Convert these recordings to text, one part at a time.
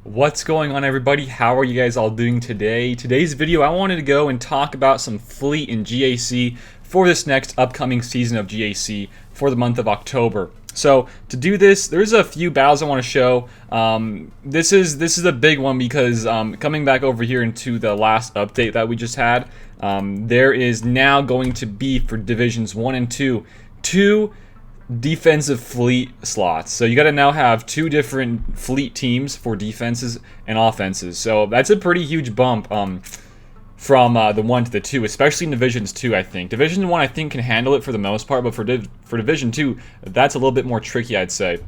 What's going on, everybody? How are you guys all doing today? Today's video, I wanted to go and talk about some fleet in GAC for this next upcoming season of GAC for the month of October. So to do this, there's a few battles I want to show. This is a big one because coming back over here into the last update that we just had, there is now going to be for divisions 1 and 2 two defensive fleet slots. So you got to now have two different fleet teams for defenses and offenses. So that's a pretty huge bump from the 1 to the 2, especially in divisions 2. I think division 1 I think can handle it for the most part, but for division 2, that's a little bit more tricky, I'd say.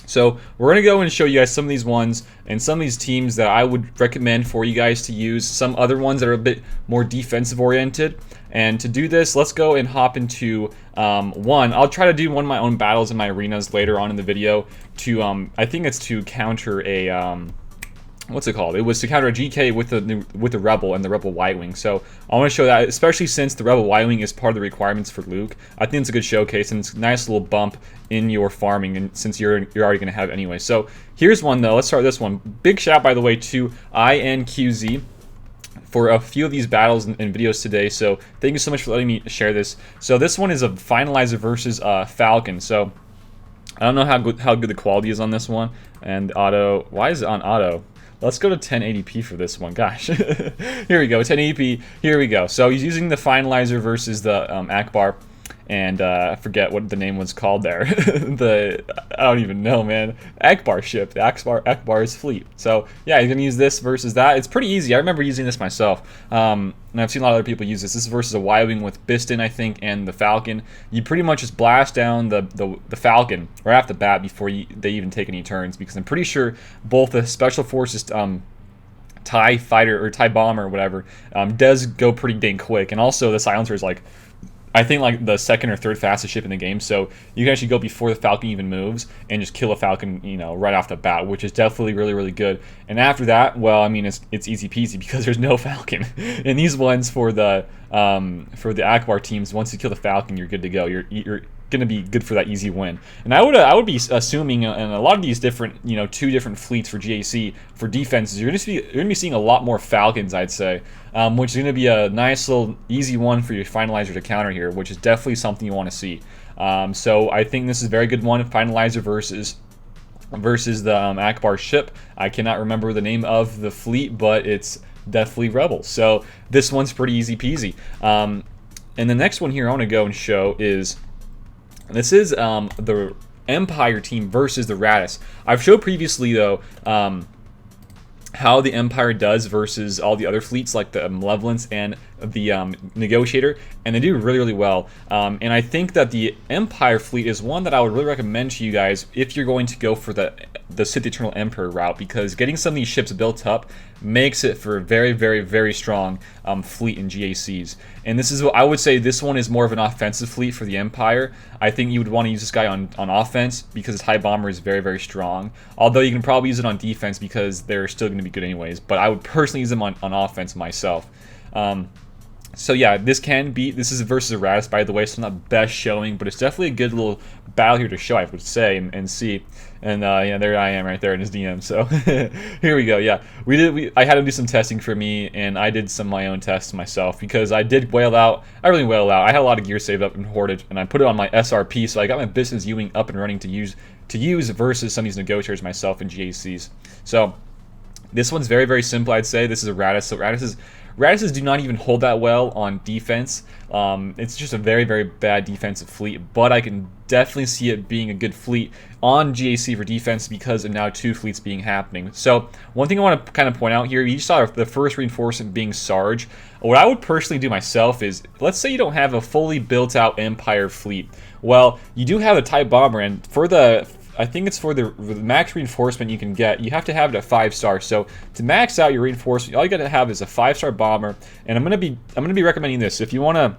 So we're going to go and show you guys some of these ones and some of these teams that I would recommend for you guys to use, some other ones that are a bit more defensive oriented. And to do this, let's go and hop into one. I'll try to do one of my own battles in my arenas later on in the video to, I think it's to counter a, what's it called? It was to counter a GK with the Rebel and the Rebel Ywing. So I want to show that, especially since the Rebel Ywing is part of the requirements for Luke. I think it's a good showcase and it's a nice little bump in your farming, and since you're already going to have it anyway. So here's one though. Let's start this one. Big shout, by the way, to INQZ for a few of these battles and videos today. So thank you so much for letting me share this. So this one is a Finalizer versus Falcon. So I don't know how good the quality is on this one. And auto, why is it on auto? Let's go to 1080p for this one. Gosh, here we go, 1080p. Here we go. So he's using the Finalizer versus the Akbar, and I forget what the name was called there. I don't even know, man. Akbar ship. The Akbar's fleet. So yeah, he's gonna use this versus that. It's pretty easy. I remember using this myself, and I've seen a lot of other people use this. This is versus a Y-wing with Biston, I think, and the Falcon. You pretty much just blast down the Falcon right off the bat before they even take any turns, because I'm pretty sure both the Special Forces TIE fighter or TIE bomber or whatever does go pretty dang quick, and also the silencer is like, I think, like the second or third fastest ship in the game, so you can actually go before the Falcon even moves and just kill a Falcon, you know, right off the bat, which is definitely really, really good. And after that, well, I mean, it's easy peasy because there's no Falcon. And these ones for the Akbar teams, once you kill the Falcon, you're good to go. You're going to be good for that easy win. And I would be assuming in a lot of these different, you know, two different fleets for GAC for defenses, you're going to be seeing a lot more Falcons, I'd say, which is going to be a nice little easy one for your Finalizer to counter here, which is definitely something you want to see. So I think this is a very good one, Finalizer versus the Akbar ship. I cannot remember the name of the fleet, but it's definitely Rebel. So this one's pretty easy peasy. And the next one here I want to go and show is, this is the Empire team versus the Radis. I've showed previously though how the Empire does versus all the other fleets like the Malevolence and the Negotiator, and they do really, really well. And I think that the Empire fleet is one that I would really recommend to you guys if you're going to go for the Sith Eternal Emperor route, because getting some of these ships built up makes it for a very, very, very strong fleet in GACs. And this is what I would say, this one is more of an offensive fleet for the Empire. I think you would want to use this guy on offense because his TIE bomber is very, very strong. Although you can probably use it on defense because they're still going to be good anyways. But I would personally use them on offense myself. So yeah, this is versus a Radis, by the way, so not best showing, but it's definitely a good little battle here to show, I would say, and see. And yeah, there I am right there in his DM. So here we go. Yeah, I had to do some testing for me, and I did some of my own tests myself because I did whale out. I really whale out. I had a lot of gear saved up and hoarded, and I put it on my SRP, so I got my business Ewing up and running to use versus some of these negotiators myself in GACs. So this one's very, very simple, I'd say. This is a Radis. So Radises do not even hold that well on defense. It's just a very, very bad defensive fleet, but I can definitely see it being a good fleet on GAC for defense because of now two fleets being happening. So one thing I want to kind of point out here, you saw the first reinforcement being Sarge. What I would personally do myself is, let's say you don't have a fully built out Empire fleet. Well, you do have a TIE bomber, and I think it's for the max reinforcement you can get, you have to have it at 5-star. So to max out your reinforcement, all you got to have is a 5-star bomber. And I'm gonna be recommending this if you wanna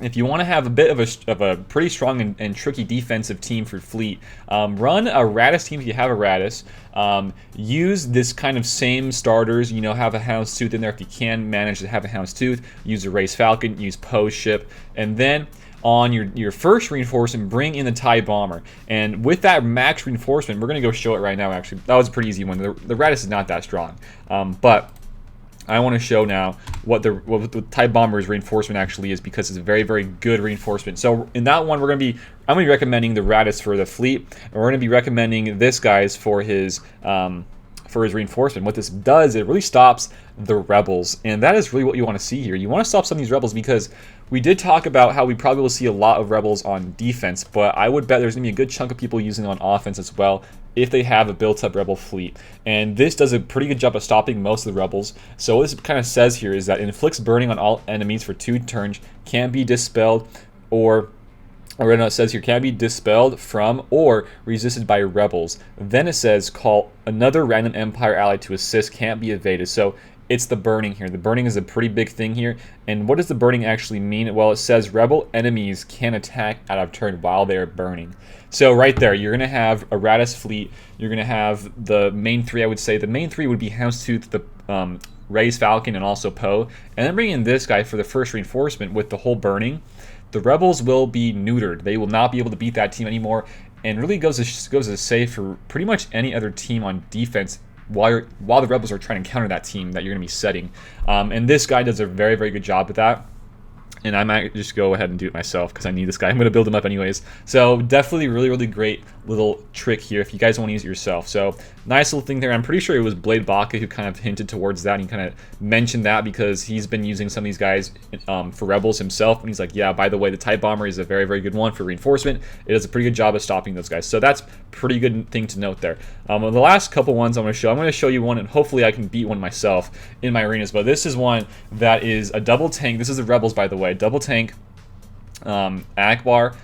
have a bit of a pretty strong and tricky defensive team for fleet. Run a Radis team if you have a Radis. Use this kind of same starters. You know, have a Houndstooth in there if you can manage to have a Houndstooth. Use a Race Falcon. Use Poe's ship, and then on your first reinforcement, bring in the TIE Bomber. And with that max reinforcement, we're going to go show it right now, actually. That was a pretty easy one. The Radis is not that strong. But I want to show now what the TIE Bomber's reinforcement actually is, because it's a very, very good reinforcement. So in that one, I'm going to be recommending the Radis for the fleet, and we're going to be recommending this guy's for his reinforcement. What this does, it really stops the rebels, and that is really what you want to see here. You want to stop some of these rebels, because we did talk about how we probably will see a lot of rebels on defense, but I would bet there's going to be a good chunk of people using it on offense as well if they have a built-up rebel fleet. And this does a pretty good job of stopping most of the rebels. So what this kind of says here is that it inflicts burning on all enemies for 2 turns, can't be dispelled or it says here, can be dispelled from or resisted by rebels. Then it says, call another random Empire ally to assist, can't be evaded. So it's the burning here. The burning is a pretty big thing here. And what does the burning actually mean? Well, it says rebel enemies can attack out of turn while they're burning. So right there, you're going to have a Radis fleet. You're going to have the main 3, I would say. The main 3 would be Houndstooth, the Rey's Falcon, and also Poe. And then bring in this guy for the first reinforcement with the whole burning. The rebels will be neutered. They will not be able to beat that team anymore. And really goes to say for pretty much any other team on defense while the rebels are trying to counter that team that you're going to be setting. And this guy does a very, very good job with that. And I might just go ahead and do it myself because I need this guy. I'm going to build him up anyways. So definitely really, really great little trick here if you guys want to use it yourself. So nice little thing there. I'm pretty sure it was Blade Baka who kind of hinted towards that. And he kind of mentioned that because he's been using some of these guys for Rebels himself. And he's like, yeah, by the way, the TIE Bomber is a very, very good one for reinforcement. It does a pretty good job of stopping those guys. So that's pretty good thing to note there. The last couple ones I'm going to show you one, and hopefully I can beat one myself in my arenas. But this is one that is a double tank. This is the Rebels, by the way. Double tank Akbar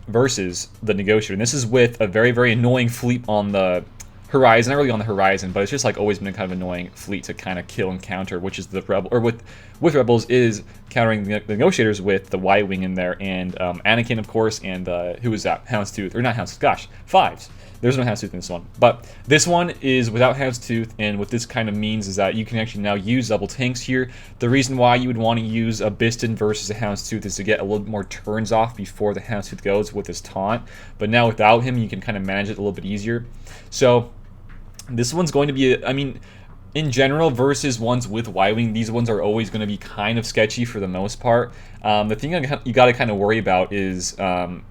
versus the Negotiator. And this is with a very, very annoying fleet on the horizon. Not really on the horizon, but it's just like always been a kind of annoying fleet to kind of kill and counter, which is the Rebel, or with Rebels is countering the Negotiators with the Ywing in there, and Anakin, of course, and who is that? Houndstooth, or not Houndstooth, gosh, Fives. There's no Houndstooth in this one. But this one is without Houndstooth, and what this kind of means is that you can actually now use double tanks here. The reason why you would want to use a Biston versus a Houndstooth is to get a little more turns off before the Houndstooth goes with his taunt. But now without him, you can kind of manage it a little bit easier. So this one's going to be, I mean, in general, versus ones with Ywing, these ones are always going to be kind of sketchy for the most part. The thing you got to kind of worry about is some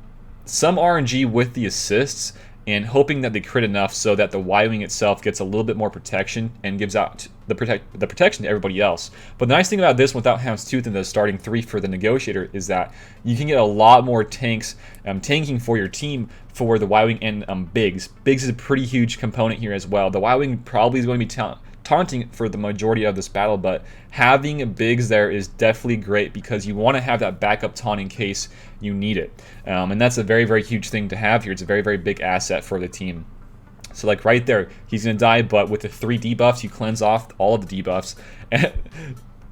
RNG with the assists, and hoping that they crit enough so that the Ywing itself gets a little bit more protection and gives out the protection to everybody else. But the nice thing about this without Houndstooth in the starting 3 for the Negotiator is that you can get a lot more tanks tanking for your team for the Ywing and Biggs. Biggs is a pretty huge component here as well. The Ywing probably is going to be taunting for the majority of this battle, but having Biggs there is definitely great because you want to have that backup taunt in case you need it. And that's a very, very huge thing to have here. It's a very, very big asset for the team. So like right there, he's going to die, but with the 3 debuffs, you cleanse off all of the debuffs.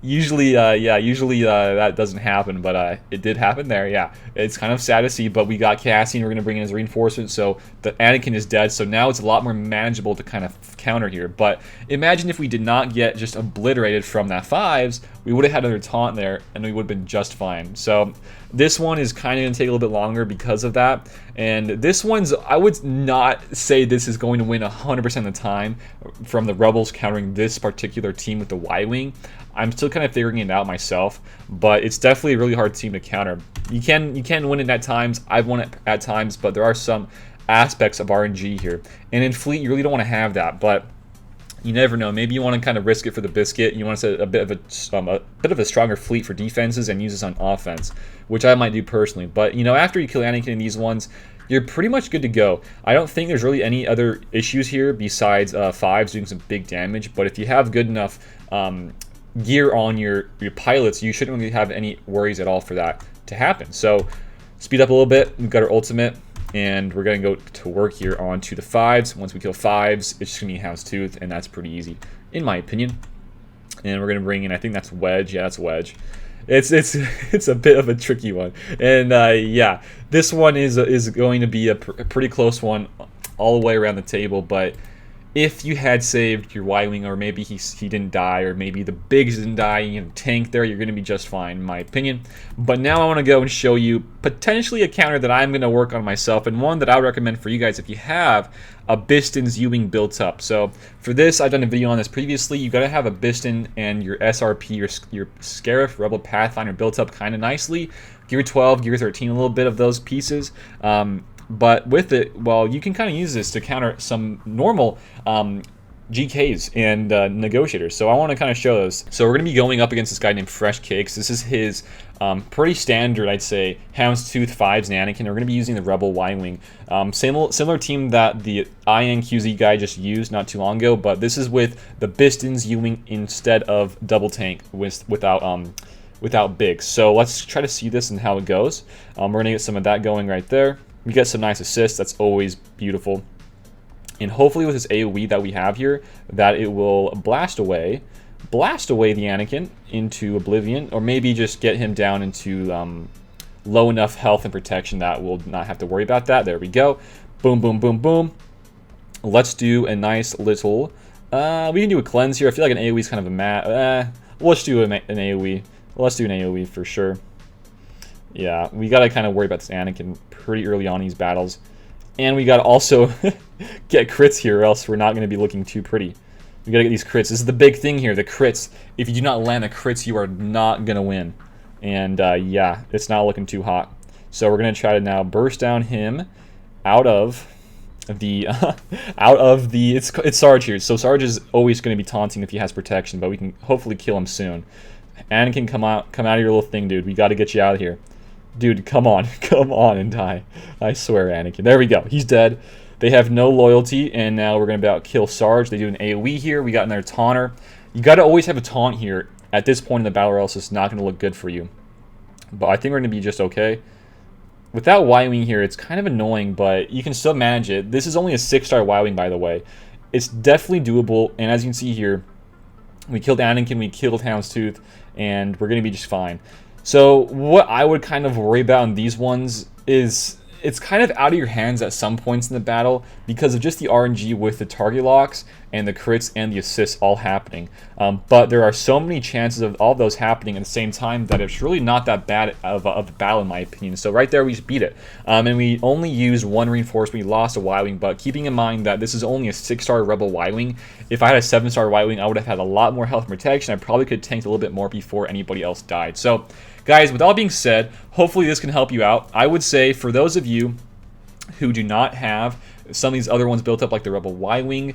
Usually that doesn't happen, but it did happen there. Yeah, it's kind of sad to see, but we got Cassian. We're going to bring in his reinforcement, so the Anakin is dead. So now it's a lot more manageable to kind of counter here. But imagine if we did not get just obliterated from that 5s, we would have had another taunt there, and we would have been just fine. So this one is kind of going to take a little bit longer because of that. And this one's, I would not say this is going to win 100% of the time from the Rebels countering this particular team with the Ywing. I'm still kind of figuring it out myself, but it's definitely a really hard team to counter. You can win it at times. I've won it at times, but there are some aspects of RNG here. And in Fleet, you really don't want to have that, but you never know. Maybe you want to kind of risk it for the biscuit. You want to set a bit of a stronger fleet for defenses and use this on offense, which I might do personally. But you know, after you kill Anakin in these ones, you're pretty much good to go. I don't think there's really any other issues here besides 5s doing some big damage. But if you have good enough gear on your pilots, you shouldn't really have any worries at all for that to happen. So speed up a little bit. We've got our ultimate, and we're going to go to work here onto the 5s. Once we kill 5s, it's just going to be Houndstooth, and that's pretty easy, in my opinion. And we're going to bring in, I think that's Wedge. Yeah, that's Wedge. It's a bit of a tricky one. And yeah, this one is going to be a pretty close one all the way around the table, but if you had saved your Ywing, or maybe he didn't die, or maybe the Bigs didn't die, and you have a tank there, you're going to be just fine, in my opinion. But now I want to go and show you potentially a counter that I'm going to work on myself, and one that I would recommend for you guys if you have a Biston's Ewing built up. So for this, I've done a video on this previously. You got to have a Biston and your SRP, your Scarif, Rebel Pathfinder built up kind of nicely. Gear 12, Gear 13, a little bit of those pieces. But with it, well, you can kind of use this to counter some normal GKs and Negotiators. So I want to kind of show those. So we're going to be going up against this guy named Fresh Cakes. This is his pretty standard, I'd say, Houndstooth 5's Anakin. We're going to be using the Rebel Ywing. Similar team that the INQZ guy just used not too long ago, but this is with the Biston's Ewing instead of double tank without Bigs. So let's try to see this and how it goes. We're going to get some of that going right there. We get some nice assists. That's always beautiful. And hopefully with this AoE that we have here, that it will blast away the Anakin into oblivion, or maybe just get him down into low enough health and protection that we'll not have to worry about that. There we go. Boom, boom, boom, boom. Let's do a nice little... we can do a cleanse here. I feel like an AoE is kind of a let's do an AoE. Let's do an AoE for sure. Yeah, we got to kind of worry about this Anakin pretty early on in these battles. And we got to also get crits here, or else we're not going to be looking too pretty. We got to get these crits. This is the big thing here, the crits. If you do not land the crits, you are not going to win. And yeah, it's not looking too hot. So we're going to try to now burst down him out of the it's Sarge here. So Sarge is always going to be taunting if he has protection, but we can hopefully kill him soon. Anakin, come out of your little thing, dude. We got to get you out of here. Dude, come on and die. I swear, Anakin. There we go. He's dead. They have no loyalty, and now we're going to about kill Sarge. They do an AoE here. We got another taunter. You got to always have a taunt here at this point in the battle, or else it's not going to look good for you. But I think we're going to be just okay. Without Ywing here, it's kind of annoying, but you can still manage it. This is only a 6-star Ywing, by the way. It's definitely doable, and as you can see here, we killed Anakin, we killed Houndstooth, and we're going to be just fine. So what I would kind of worry about in these ones is it's kind of out of your hands at some points in the battle because of just the RNG with the target locks and the crits and the assists all happening. But there are so many chances of all of those happening at the same time that it's really not that bad of a battle in my opinion. So right there we just beat it. And we only used one reinforcement. We lost a Ywing, but keeping in mind that this is only a 6-star Rebel Ywing. If I had a 7-star Ywing, I would have had a lot more health and protection. I probably could have tanked a little bit more before anybody else died. So guys, with all being said, hopefully this can help you out. I would say for those of you who do not have some of these other ones built up, like the Rebel Ywing,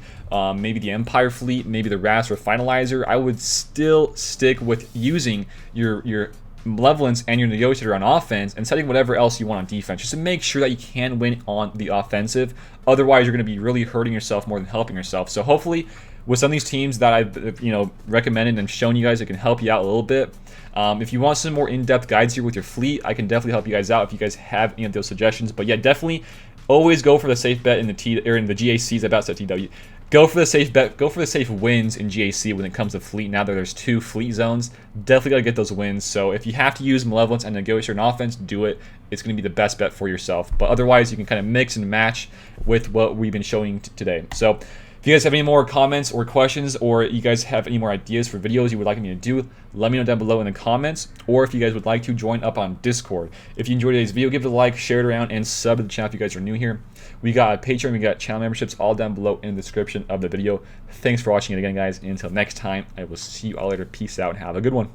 maybe the Empire Fleet, maybe the Ras or Finalizer, I would still stick with using your Malevolence and your Negotiator on offense and setting whatever else you want on defense, just to make sure that you can win on the offensive. Otherwise, you're going to be really hurting yourself more than helping yourself. So hopefully, with some of these teams that I've recommended and shown you guys, it can help you out a little bit. If you want some more in-depth guides here with your fleet, I can definitely help you guys out if you guys have any of those suggestions. But yeah, definitely always go for the safe bet in the GACs. About said TW. Go for the safe bet. Go for the safe wins in GAC when it comes to fleet. Now that there's 2 fleet zones, definitely gotta get those wins. So if you have to use Malevolence and Negotiator on offense, do it. It's gonna be the best bet for yourself. But otherwise, you can kind of mix and match with what we've been showing today. So if you guys have any more comments or questions, or you guys have any more ideas for videos you would like me to do, let me know down below in the comments. Or if you guys would like to join up on Discord. If you enjoyed today's video, give it a like, share it around, and sub to the channel if you guys are new here. We got a Patreon, we got channel memberships all down below in the description of the video. Thanks for watching it again, guys. And until next time, I will see you all later. Peace out and have a good one.